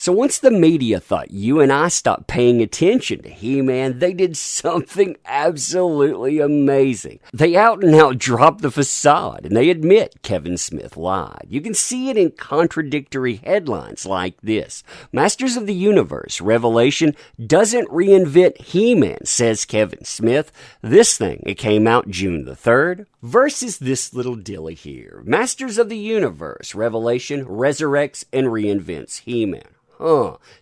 So once the media thought you and I stopped paying attention to He-Man, they did something absolutely amazing. They out and out dropped the facade, and they admit Kevin Smith lied. You can see it in contradictory headlines like this. Masters of the Universe Revelation doesn't reinvent He-Man, says Kevin Smith. This thing, it came out June the 3rd. Versus this little dilly here. Masters of the Universe Revelation resurrects and reinvents He-Man.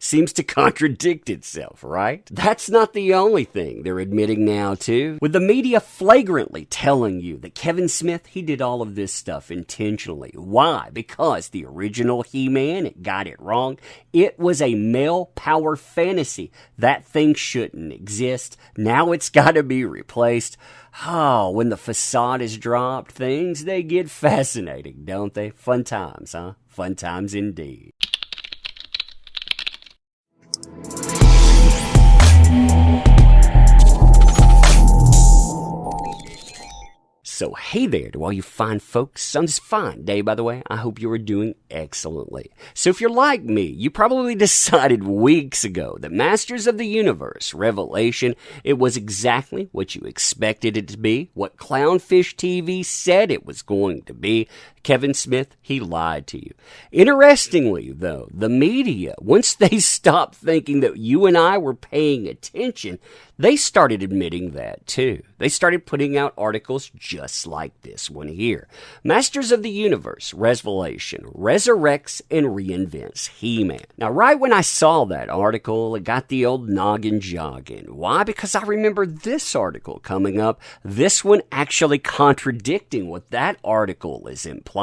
Seems to contradict itself, right? That's not the only thing they're admitting now, too. With the media flagrantly telling you that Kevin Smith, he did all of this stuff intentionally. Why? Because the original He-Man, it got it wrong. It was a male power fantasy. That thing shouldn't exist. Now it's got to be replaced. When the facade is dropped, things, they get fascinating, don't they? Fun times, huh? Fun times indeed. So hey there to all you fine folks on this fine day, by the way. I hope you are doing excellently. So if you're like me, you probably decided weeks ago that Masters of the Universe Revelation, it was exactly what you expected it to be, what Clownfish TV said it was going to be. Kevin Smith, he lied to you. Interestingly, though, the media, once they stopped thinking that you and I were paying attention, they started admitting that too. They started putting out articles just like this one here. Masters of the Universe Revelation resurrects and reinvents He-Man. Now, right when I saw that article, it got the old noggin jogging. Why? Because I remember this article coming up, this one actually contradicting what that article is implying.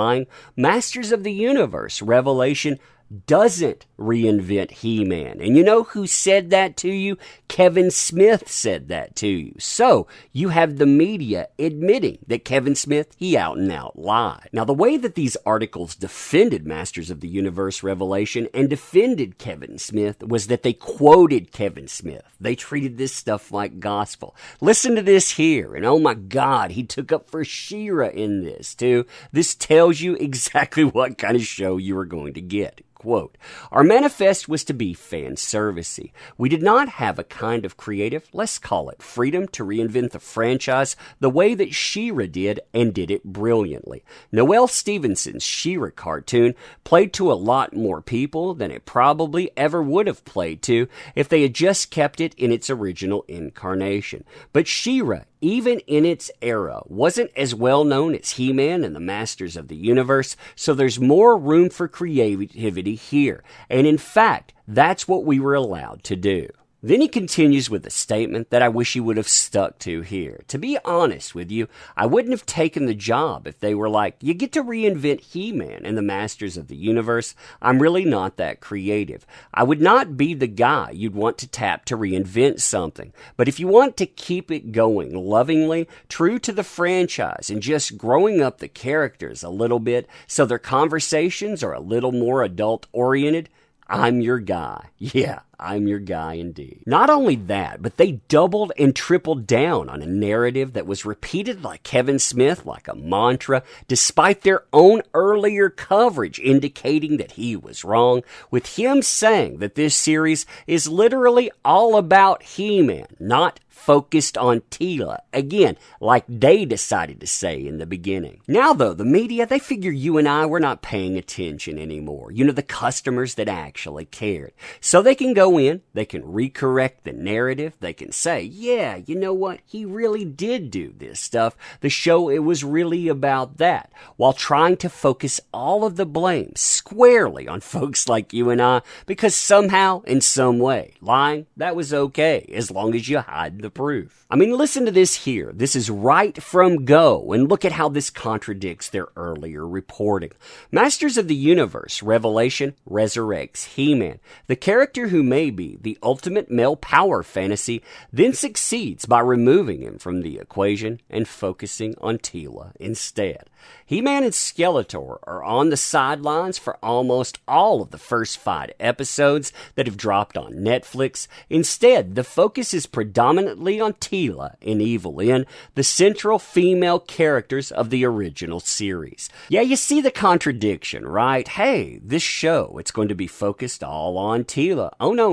Masters of the Universe Revelation doesn't reinvent He-Man. And you know who said that to you? Kevin Smith said that to you. So, you have the media admitting that Kevin Smith, he out and out lied. Now, the way that these articles defended Masters of the Universe Revelation and defended Kevin Smith was that they quoted Kevin Smith. They treated this stuff like gospel. Listen to this here, and oh my God, he took up for She-Ra in this too. This tells you exactly what kind of show you are going to get. Quote, our manifest was to be fan-servicey. We did not have a kind of creative, let's call it freedom, to reinvent the franchise the way that She-Ra did, and did it brilliantly. Noelle Stevenson's She-Ra cartoon played to a lot more people than it probably ever would have played to if they had just kept it in its original incarnation. But She-Ra, even in its era, wasn't as well known as He-Man and the Masters of the Universe, so there's more room for creativity here. And in fact, that's what we were allowed to do. Then he continues with a statement that I wish he would have stuck to here. To be honest with you, I wouldn't have taken the job if they were like, you get to reinvent He-Man and the Masters of the Universe. I'm really not that creative. I would not be the guy you'd want to tap to reinvent something. But if you want to keep it going lovingly, true to the franchise, and just growing up the characters a little bit so their conversations are a little more adult-oriented, I'm your guy. Yeah, I'm your guy indeed. Not only that, but they doubled and tripled down on a narrative that was repeated by Kevin Smith like a mantra, despite their own earlier coverage indicating that he was wrong, with him saying that this series is literally all about He-Man, not focused on Teela. Again, like they decided to say in the beginning. Now though, the media, they figure you and I were not paying attention anymore. You know, the customers that actually cared. So they can go in, they can recorrect the narrative, they can say, yeah, you know what, he really did do this stuff. The show, it was really about that. While trying to focus all of the blame squarely on folks like you and I, because somehow, in some way, lying, that was okay, as long as you hide the proof. I mean, listen to this here. This is right from Go, and look at how this contradicts their earlier reporting. Masters of the Universe Revelation resurrects He-Man. The character who may be the ultimate male power fantasy, then succeeds by removing him from the equation and focusing on Tila instead. He-Man and Skeletor are on the sidelines for almost all of the first 5 episodes that have dropped on Netflix. Instead, the focus is predominantly on Tila and Evil Lyn, the central female characters of the original series. Yeah, you see the contradiction, right? Hey, this show, it's going to be focused all on Tila. Oh, no.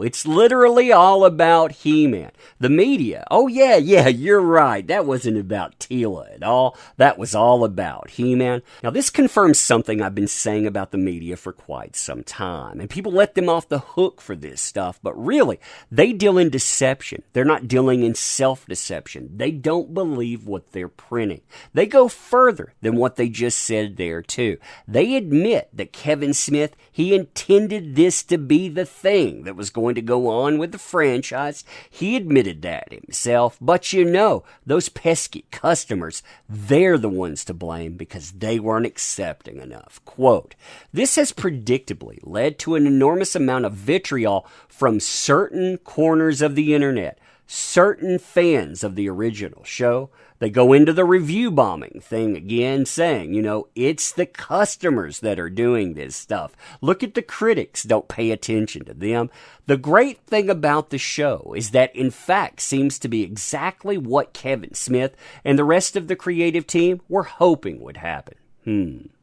It's literally all about He-Man. The media, oh yeah, you're right. That wasn't about Tila at all. That was all about He-Man. Now, this confirms something I've been saying about the media for quite some time, and people let them off the hook for this stuff, but really, they deal in deception. They're not dealing in self-deception. They don't believe what they're printing. They go further than what they just said there, too. They admit that Kevin Smith, he intended this to be the thing that was going to go on with the franchise. He admitted that himself, but you know, those pesky customers, they're the ones to blame because they weren't accepting enough. Quote, "This has predictably led to an enormous amount of vitriol from certain corners of the internet, certain fans of the original show. They go into the review bombing thing again, saying, you know, it's the customers that are doing this stuff. Look at the critics. Don't pay attention to them. The great thing about the show is that, in fact, seems to be exactly what Kevin Smith and the rest of the creative team were hoping would happen."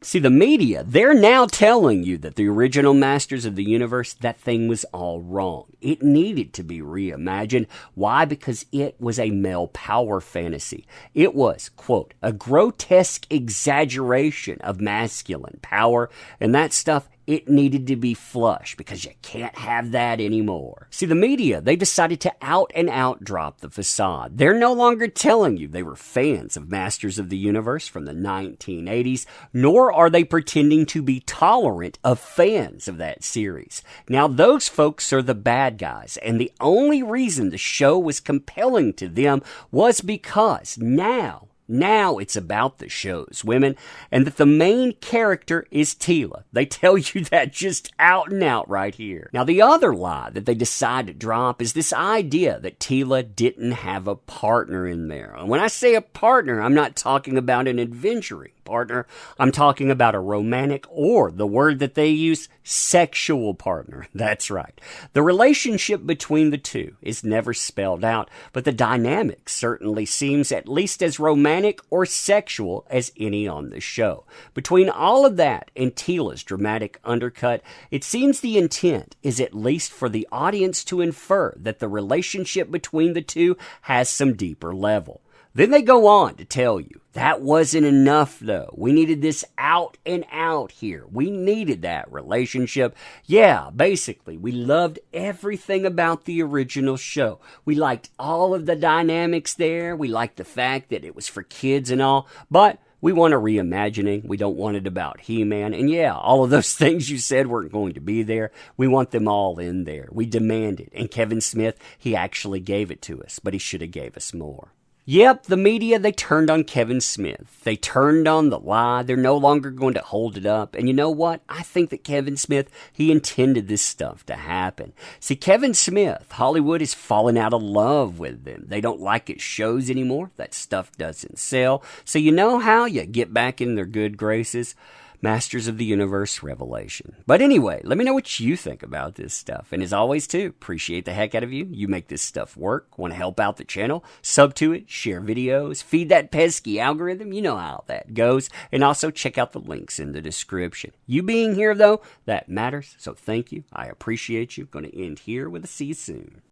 See, the media, they're now telling you that the original Masters of the Universe, that thing was all wrong. It needed to be reimagined. Why? Because it was a male power fantasy. It was, quote, a grotesque exaggeration of masculine power, and that stuff, it needed to be flush because you can't have that anymore. See, the media, they decided to out and out drop the facade. They're no longer telling you they were fans of Masters of the Universe from the 1980s, nor are they pretending to be tolerant of fans of that series. Now, those folks are the bad guys, and the only reason the show was compelling to them was because now it's about the show's women, and that the main character is Tila. They tell you that just out and out right here. Now, the other lie that they decide to drop is this idea that Tila didn't have a partner in there. And when I say a partner, I'm not talking about an adventuring partner. I'm talking about a romantic, or the word that they use, sexual partner. That's right. The relationship between the two is never spelled out, but the dynamic certainly seems at least as romantic or sexual as any on the show. Between all of that and Tila's dramatic undercut, it seems the intent is at least for the audience to infer that the relationship between the two has some deeper level. Then they go on to tell you, that wasn't enough though. We needed this out and out here. We needed that relationship. Yeah, basically, we loved everything about the original show. We liked all of the dynamics there. We liked the fact that it was for kids and all, but we want a reimagining. We don't want it about He-Man. And yeah, all of those things you said weren't going to be there. We want them all in there. We demand it. And Kevin Smith, he actually gave it to us, but he should have gave us more. Yep, the media, they turned on Kevin Smith. They turned on the lie. They're no longer going to hold it up. And you know what? I think that Kevin Smith, he intended this stuff to happen. See, Kevin Smith, Hollywood is falling out of love with them. They don't like his shows anymore. That stuff doesn't sell. So you know how you get back in their good graces? Masters of the Universe Revelation. But anyway, let me know what you think about this stuff. And as always, too, appreciate the heck out of you. You make this stuff work. Want to help out the channel? Sub to it, share videos, feed that pesky algorithm. You know how that goes. And also check out the links in the description. You being here, though, that matters. So thank you. I appreciate you. Going to end here with a see you soon.